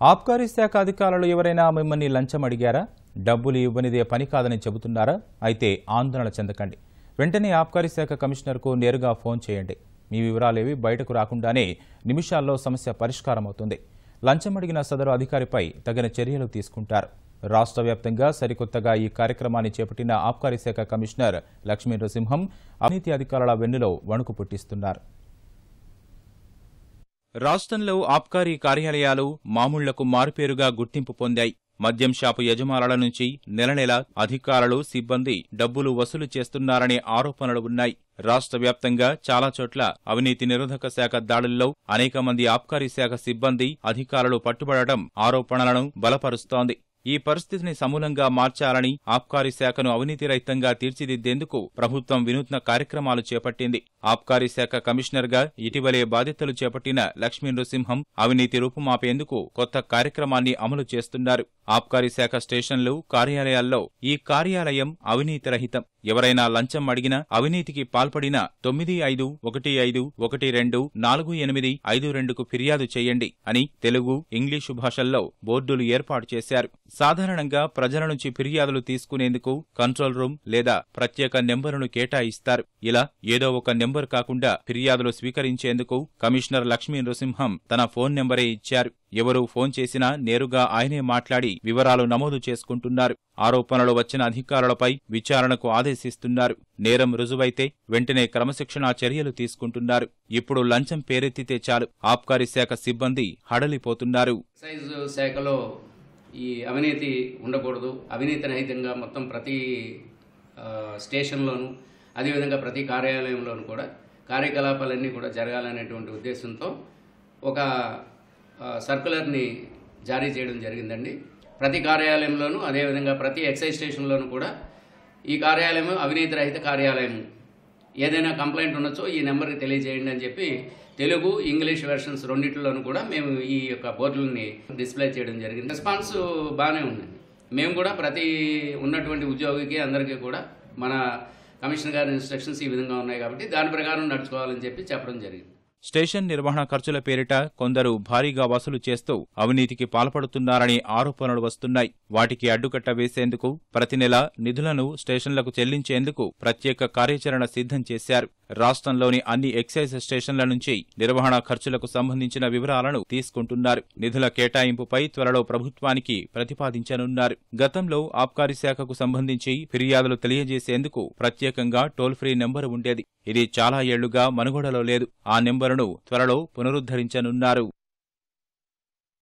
ఆబ్కారీ శాఖ అధికారులు ఎవరైనా మిమ్మల్ని లంచం అడిగారా? డబ్బులు ఇవ్వనిదే పని కాదని చెబుతున్నారా? అయితే ఆందోళన చెందకండి. వెంటనే ఆబ్కారీ శాఖ కమిషనర్కు నేరుగా ఫోన్ చేయండి. మీ వివరాలేవి బయటకు రాకుండానే నిమిషాల్లో సమస్య పరిష్కారం అవుతుంది. లంచం అడిగిన సదరు అధికారిపై తగిన చర్యలు తీసుకుంటారు. రాష్ట్ర వ్యాప్తంగా సరికొత్తగా ఈ కార్యక్రమాన్ని చేపట్టిన ఆబ్కారీ శాఖ కమిషనర్ లక్ష్మీ నృసింహం అవినీతి అధికారుల వెన్నులో వణుకు పుట్టిస్తున్నారు. రాష్ట్రంలో ఆబ్కారీ కార్యాలయాలు మామూళ్లకు మారుపేరుగా గుర్తింపు పొందాయి. మద్యం షాపు యజమానుల నుంచి నెల అధికారులు, సిబ్బంది డబ్బులు వసూలు చేస్తున్నారనే ఆరోపణలు ఉన్నాయి. రాష్ట్ర వ్యాప్తంగా చాలా చోట్ల అవినీతి నిరోధక శాఖ దాడుల్లో అనేక మంది ఆబ్కారీ శాఖ సిబ్బంది, అధికారులు పట్టుబడటం ఆరోపణలను బలపరుస్తోంది. ఈ పరిస్థితిని సమూలంగా మార్చాలని ఆబ్కారీ శాఖను అవినీతి రహితంగా తీర్చిదిద్దేందుకు ప్రభుత్వం వినూత్న కార్యక్రమాలు చేపట్టింది. ఆబ్కారీ శాఖ కమిషనర్గా ఇటీవలే బాధ్యతలు చేపట్టిన లక్ష్మీ నృసింహం అవినీతి రూపుమాపేందుకు కొత్త కార్యక్రమాన్ని అమలు చేస్తున్నారు. ఆబ్కారీ శాఖ స్టేషన్లు, కార్యాలయాల్లో ఈ కార్యాలయం అవినీతి రహితం. ఎవరైనా లంచం అడిగినా, అవినీతికి పాల్పడినా 9515124852కు ఫిర్యాదు చేయండి అని తెలుగు, ఇంగ్లీషు భాషల్లో బోర్డులు ఏర్పాటు చేశారు. సాధారణంగా ప్రజల నుంచి ఫిర్యాదులు తీసుకునేందుకు కంట్రోల్ రూమ్ లేదా ప్రత్యేక నెంబరును కేటాయిస్తారు. ఇలా ఏదో ఒక నెంబర్ కాకుండా ఫిర్యాదులు స్వీకరించేందుకు కమిషనర్ లక్ష్మీ నృసింహం తన ఫోన్ నెంబరే ఇచ్చారు. ఎవరు ఫోన్ చేసినా నేరుగా ఆయనే మాట్లాడి వివరాలు నమోదు చేసుకుంటున్నారు. ఆరోపణలు వచ్చిన అధికారులపై విచారణకు ఆదేశిస్తున్నారు. నేరం రుజువైతే వెంటనే క్రమశిక్షణా చర్యలు తీసుకుంటున్నారు. ఇప్పుడు లంచం పేరెత్తితే చాలు ఆబ్కారీ శాఖ సిబ్బంది హడలిపోతున్నారు. శాఖలో ఈ అవినీతి ఉండకూడదు, అవినీతి రహితంగా మొత్తం ప్రతి స్టేషన్లోనూ అదేవిధంగా ప్రతి కార్యాలయంలోనూ కూడా కార్యకలాపాలన్నీ కూడా జరగాలనేటువంటి ఉద్దేశంతో ఒక సర్క్యులర్ని జారీ చేయడం జరిగిందండి. ప్రతి కార్యాలయంలోనూ అదేవిధంగా ప్రతి ఎక్సైజ్ స్టేషన్లోనూ కూడా ఈ కార్యాలయం అవినీతి రహిత కార్యాలయం, ఏదైనా కంప్లైంట్ ఉండొచ్చో ఈ నెంబర్కి తెలియజేయండి అని చెప్పి తెలుగు, ఇంగ్లీష్ వెర్షన్స్ రెండింటిలోనూ కూడా మేము ఈ యొక్క బోర్డులని డిస్ప్లే చేయడం జరిగింది. రెస్పాన్స్ బాగానే ఉందండి. మేము కూడా ప్రతి ఉన్నటువంటి ఉద్యోగికి అందరికీ కూడా మన కమిషనర్ గారి ఇన్స్ట్రక్షన్స్ ఈ విధంగా ఉన్నాయి కాబట్టి దాని ప్రకారం నడుచుకోవాలని చెప్పడం జరిగింది. స్టేషన్ నిర్వహణ ఖర్చుల పేరిట కొందరు భారీగా వసూలు చేస్తూ అవినీతికి పాల్పడుతున్నారని ఆరోపణలు వస్తున్నాయి. వాటికి అడ్డుకట్ట వేసేందుకు ప్రతి నెల నిధులను స్టేషన్లకు చెల్లించేందుకు ప్రత్యేక కార్యాచరణ సిద్ధం చేశారు. రాష్ట్రంలోని అన్ని ఎక్సైజ్ స్టేషన్ల నుంచి నిర్వహణ ఖర్చులకు సంబంధించిన వివరాలను తీసుకుంటున్నారు. నిధుల కేటాయింపుపై త్వరలో ప్రభుత్వానికి ప్రతిపాదించనున్నారు. గతంలో ఆబ్కారీ శాఖకు సంబంధించి ఫిర్యాదులు తెలియజేసేందుకు ప్రత్యేకంగా టోల్ ఫ్రీ నెంబరు ఉండేది. ఇది చాలా ఏళ్లుగా మనుగడలో లేదు. ఆ నెంబరును త్వరలో పునరుద్ధరించనున్నారు.